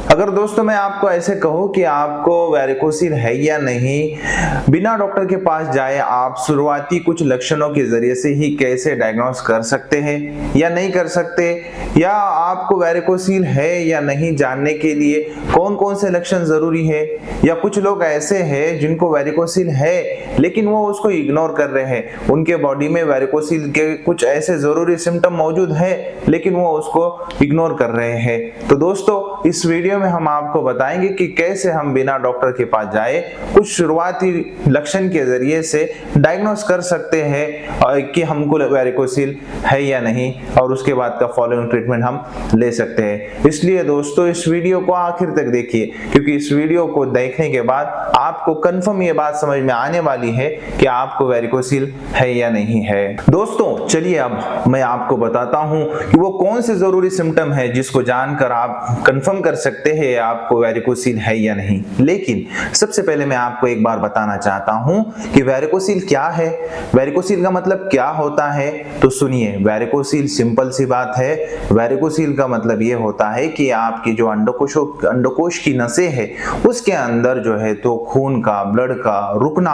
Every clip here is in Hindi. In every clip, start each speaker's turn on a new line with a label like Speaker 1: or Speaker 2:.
Speaker 1: अगर दोस्तों मैं आपको ऐसे कहूं कि आपको वैरिकोसील है या नहीं, बिना डॉक्टर के पास जाए आप शुरुआती कुछ लक्षणों के जरिए से ही कैसे डायग्नोस कर सकते हैं या नहीं कर सकते, या आपको वैरिकोसील है या नहीं जानने के लिए कौन कौन से लक्षण जरूरी है, या कुछ लोग ऐसे हैं जिनको वैरिकोसील है लेकिन वो उसको इग्नोर कर रहे हैं, उनके बॉडी में वैरिकोसील के कुछ ऐसे जरूरी सिम्टम मौजूद है लेकिन वो उसको इग्नोर कर रहे हैं। तो दोस्तों इस वीडियो में हम आपको बताएंगे कि कैसे हम बिना डॉक्टर के पास जाए कुछ शुरुआती लक्षण के जरिए से डायग्नोस कर सकते हैं कि हमको वैरिकोसील है या नहीं, और उसके बाद का फॉलोइंग ट्रीटमेंट हम ले सकते हैं। इसलिए दोस्तों इस वीडियो को आखिर तक देखिए, क्योंकि इस वीडियो को देखने के बाद आपको कंफर्म ये बात समझ में आने वाली है कि आपको वैरिकोसील है या नहीं है। दोस्तों चलिए अब मैं आपको बताता हूं कि वो कौन से जरूरी सिम्टम है जिसको जानकर आप कंफर्म कर सकते हैं आपको वैरिकोसील है या नहीं। लेकिन सबसे पहले मैं आपको एक बार बताना चाहता हूं कि वैरिकोसील क्या है, वैरिकोसील का मतलब क्या होता है। तो सुनिए, वैरिकोसील सिंपल सी बात है। वैरिकोसील का मतलब ये होता है कि आपकी जो अंडकोश की नसें है उसके अंदर जो है तो खून का, ब्लड का रुकना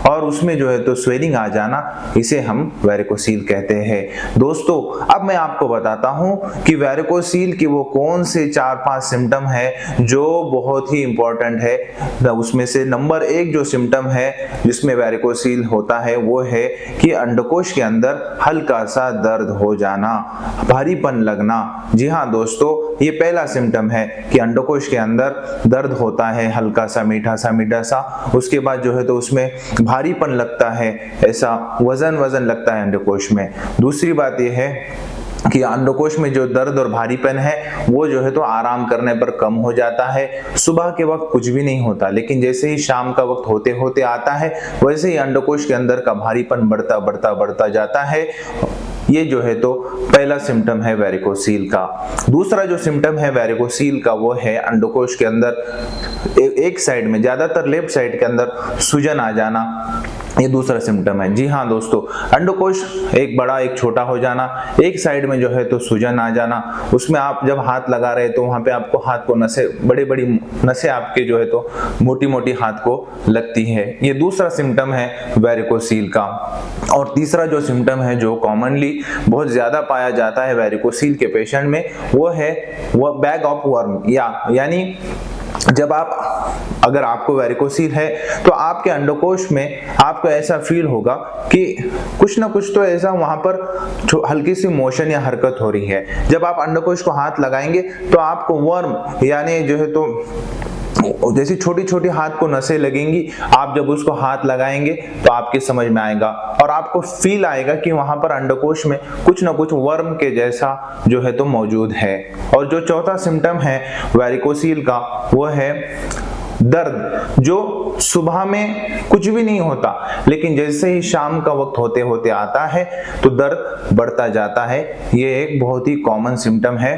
Speaker 1: और उसमें जो है तो स्वेलिंग आ जाना, इसे हम वैरिकोसील कहते हैं। दोस्तों अब मैं आपको बताता हूं कि वैरिकोसील के वो कौन से 4-5 सिम्टम है जो बहुत ही इंपॉर्टेंट है। उसमें से नंबर 1 जो सिम्टम है जिसमें वैरिकोसील होता है वो है कि अंडकोश के अंदर हल्का सा दर्द हो जाना, भारीपन लगना। जी हाँ दोस्तों, ये पहला सिम्टम है कि अंडकोश के अंदर दर्द होता है, हल्का सा मीठा सा। उसके बाद जो है तो उसमें भारीपन लगता है, ऐसा वजन लगता है अंडकोश में। दूसरी बात यह है कि अंडकोश में जो दर्द और भारीपन है वो जो है तो आराम करने पर कम हो जाता है। सुबह के वक्त कुछ भी नहीं होता, लेकिन जैसे ही शाम का वक्त होते होते आता है वैसे ही अंडकोश के अंदर का भारीपन बढ़ता जाता है। ये जो है तो पहला सिम्टम है वैरिकोसील का। दूसरा जो सिम्टम है वैरिकोसील का वो है अंडकोश के अंदर एक साइड में, ज्यादातर लेफ्ट साइड के अंदर सूजन आ जाना, ये दूसरा सिम्टम है। जी हाँ दोस्तों, अंडकोश एक बड़ा एक छोटा हो जाना, एक साइड में जो है तो सूजन आ जाना, उसमें आप जब हाथ लगा रहे तो वहां पे आपको हाथ को नसें, बड़ी नसें आपके जो है तो मोटी हाथ को लगती है, ये दूसरा सिम्टम है वैरिकोसील का। और तीसरा जो सिम्टम है जो कॉमनली बहुत ज्यादा पाया जाता है वैरिकोसील के पेशेंट में वो है बैग ऑफ वर्म, यानी जब अगर आपको वैरिकोसील है तो आपके अंडकोश में आपको ऐसा फील होगा कि कुछ ना कुछ तो ऐसा वहां पर हल्की सी मोशन या हरकत हो रही है। जब आप अंडकोश को हाथ लगाएंगे तो आपको वर्म यानी जो है तो जैसी छोटी हाथ को नसें लगेंगी, आप जब उसको हाथ लगाएंगे तो आपके समझ में आएगा और आपको फील आएगा कि वहां पर अंडकोश में कुछ ना कुछ वर्म के जैसा जो है तो मौजूद है। और जो चौथा सिम्टम है वैरिकोसील का वो है दर्द, जो सुबह में कुछ भी नहीं होता लेकिन जैसे ही शाम का वक्त होते होते आता है तो दर्द बढ़ता जाता है। ये एक बहुत ही कॉमन सिम्टम है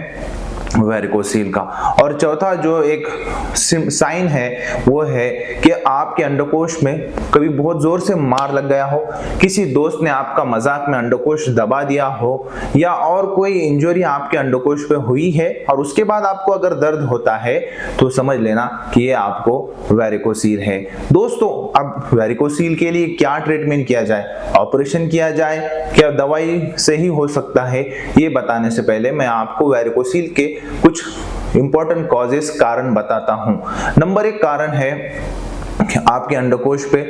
Speaker 1: वैरिकोसील का। और चौथा जो एक साइन है वो है कि आपके अंडकोश में कभी बहुत जोर से मार लग गया हो, किसी दोस्त ने आपका मजाक में अंडकोश दबा दिया हो, या और कोई इंजरी आपके अंडकोश पे हुई है और उसके बाद आपको अगर दर्द होता है तो समझ लेना कि ये आपको वैरिकोसील है। दोस्तों अब वैरिकोसील के लिए क्या ट्रीटमेंट किया जाए, ऑपरेशन किया जाए, क्या दवाई से ही हो सकता है, ये बताने से पहले मैं आपको वैरिकोसील के कुछ इंपॉर्टेंट कॉजेस, कारण बताता हूं। नंबर 1 कारण है कि आपके अंडकोश पे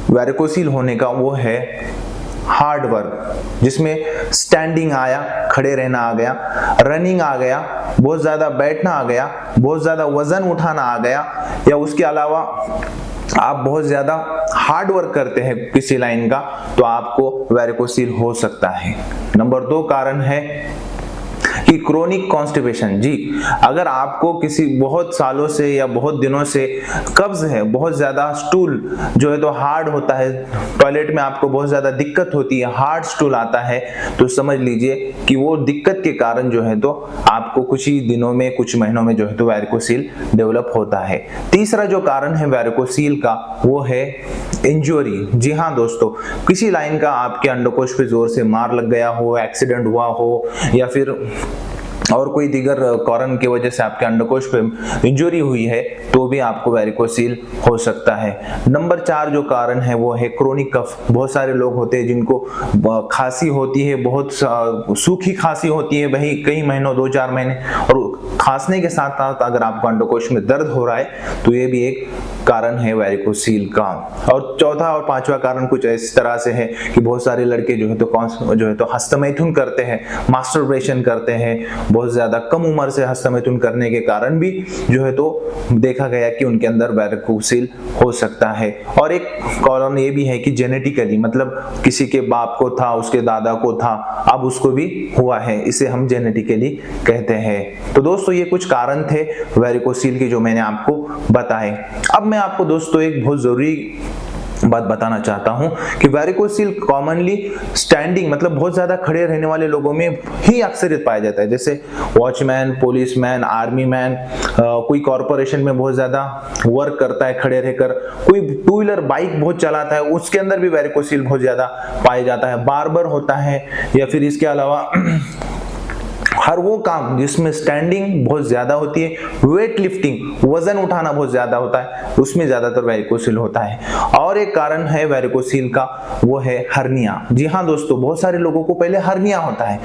Speaker 1: वैरिकोसील होने का वो है हार्ड वर्क, जिसमें स्टैंडिंग आया, खड़े रहना आ गया, रनिंग आ गया, बहुत ज्यादा बैठना आ गया, बहुत ज्यादा वजन उठाना आ गया, या उसके अलावा आप बहुत ज्यादा हार्ड वर्क करते हैं किसी लाइन का तो आपको वैरिकोसील हो सकता है। नंबर 2 कारण है कि क्रोनिक कॉन्स्टिपेशन। जी, अगर आपको किसी बहुत सालों से या बहुत दिनों से कब्ज है, बहुत ज्यादा स्टूल जो है तो हार्ड होता है, टॉयलेट में आपको बहुत ज्यादा दिक्कत होती है, हार्ड स्टूल आता है, तो समझ लीजिए कि वो दिक्कत के कारण जो है तो आपको कुछ ही दिनों में, कुछ महीनों में जो है तो वैरिकोसील डेवलप होता है। तीसरा जो कारण है वैरिकोसील का वो है इंजरी। जी हाँ दोस्तों, किसी लाइन का आपके अंडकोश पे जोर से मार लग गया हो, एक्सीडेंट हुआ हो, या फिर और कोई दीगर कारण की वजह से आपके अंडकोश पे इंजरी हुई है तो भी आपको वेरिकोसील हो सकता है। नंबर 4 जो कारण है वो है क्रोनिक कफ। बहुत सारे लोग होते हैं जिनको खांसी होती है, बहुत सूखी खांसी होती है भाई कई महीनों 2-4 महीने, और खांसने के साथ साथ अगर आपको अंडकोश में दर्द हो रहा है तो ये भी एक कारण है वेरिकोसील का। और चौथा और पांचवा कारण कुछ इस तरह से है कि बहुत सारे लड़के जो है तो हस्तमैथुन करते हैं, मास्टरबेशन करते हैं, बहुत ज्यादा कम उम्र से हस्तमैथुन करने के कारण भी जो है तो देखा गया कि उनके अंदर वेरिकोसील हो सकता है। और एक कारण ये भी है कि जेनेटिकली, मतलब किसी के बाप को था, उसके दादा को था, अब उसको भी हुआ है, इसे हम जेनेटिकली कहते हैं। तो दोस्तों ये कुछ कारण थे वेरिकोसील के जो मैंने आपको बताए। अब मैं आपको दोस्तों एक बहुत जरूरी बात बताना चाहता हूं कि वेरिकोसील कॉमनली स्टैंडिंग, मतलब बहुत ज्यादा खड़े रहने वाले लोगों में ही अक्सरियत पाया जाता है, जैसे वॉचमैन, पुलिसमैन, आर्मी मैन, कोई कॉर्पोरेशन में बहुत ज्यादा वर्क करता है खड़े रहकर, कोई टू व्हीलर बाइक बहुत चलाता है, उसके अंदर भी वेरिकोसील बहुत ज्यादा पाया जाता है, बार्बर होता है, या फिर इसके अलावा हर वो काम जिसमें स्टैंडिंग बहुत ज्यादा होती है, वेट लिफ्टिंग, वजन उठाना बहुत ज्यादा होता है, उसमें ज्यादातर वेरिकोसील होता है। और एक कारण है वेरिकोसील का, वो है हर्निया। जी हाँ दोस्तों, बहुत सारे लोगों को पहले हर्निया होता है।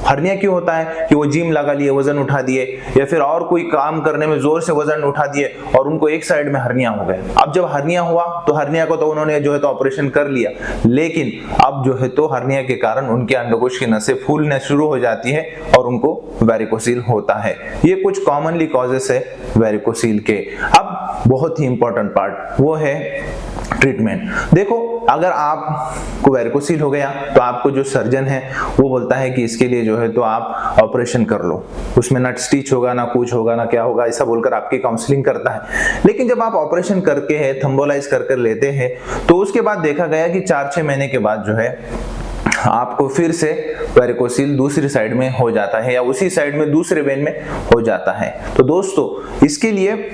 Speaker 1: हर्निया क्यों होता है कि वो जिम लगा लिए, वजन उठा दिए, या फिर और कोई काम करने में जोर से वजन उठा दिए और उनको एक साइड में हर्निया हो गए। अब जब हर्निया हुआ तो हर्निया को तो उन्होंने जो है तो ऑपरेशन कर लिया, लेकिन अब जो है तो हर्निया के कारण उनके अंडकोश की नसें फूलने शुरू हो जाती है और उनको वेरिकोसील होता है। ये कुछ कॉमनली कॉजेस है वेरिकोसील के। अब बहुत ही इंपॉर्टेंट पार्ट वो है ट्रीटमेंट। देखो, अगर आपको वेरिकोसील हो गया तो आपको जो सर्जन है वो बोलता है कि इसके लिए जो है तो आप ऑपरेशन कर लो, उसमें ना स्टिच होगा, ना कुछ होगा, ना क्या होगा, ऐसा बोलकर आपकी काउंसलिंग करता है। लेकिन जब आप ऑपरेशन करके है, थम्बोलाइज कर लेते हैं, तो उसके बाद देखा गया कि 4-6 महीने के बाद जो है आपको फिर से वेरिकोसील दूसरी साइड में हो जाता है, या उसी साइड में दूसरे वेन में हो जाता है। तो दोस्तों इसके लिए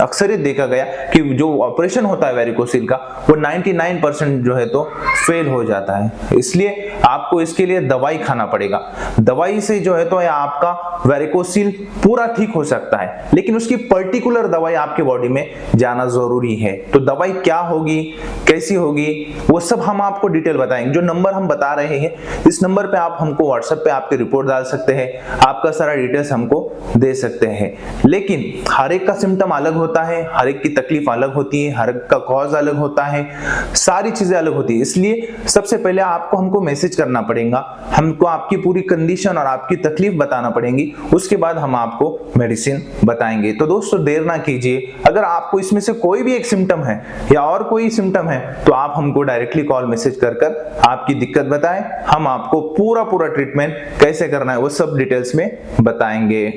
Speaker 1: अक्सर देखा गया कि जो ऑपरेशन होता है वेरिकोसील का वो 99% जो है तो फेल हो जाता है। इसलिए आपको इसके लिए दवाई खाना पड़ेगा। दवाई से जो है तो आपका वेरिकोसील पूरा ठीक हो सकता है, लेकिन उसकी पर्टिकुलर दवाई आपके बॉडी में जाना जरूरी है। तो दवाई क्या होगी, कैसी होगी, वो सब हम आपको डिटेल बताएंगे। जो नंबर हम बता रहे हैं, इस नंबर पे आप हमको व्हाट्सएप पे आपकी रिपोर्ट डाल सकते हैं, आपका सारा डिटेल्स हमको दे सकते हैं। लेकिन हर एक का सिम्टम अलग होता है, हर एक की तकलीफ अलग होती है, हर एक का कॉज अलग होता है, सारी चीजें अलग होती है। इसलिए सबसे पहले आपको हमको मैसेज करना पड़ेगा, हमको आपकी पूरी कंडीशन और आपकी तकलीफ बताना पड़ेगी, उसके बाद हम आपको मेडिसिन बताएंगे। तो दोस्तों देर ना कीजिए, अगर आपको इसमें से कोई भी एक सिम्टम है या और कोई सिम्टम है तो आप हमको डायरेक्टली कॉल मैसेज कर आपकी दिक्कत बताएं, हम आपको पूरा ट्रीटमेंट कैसे करना है वो सब डिटेल्स में बताएंगे।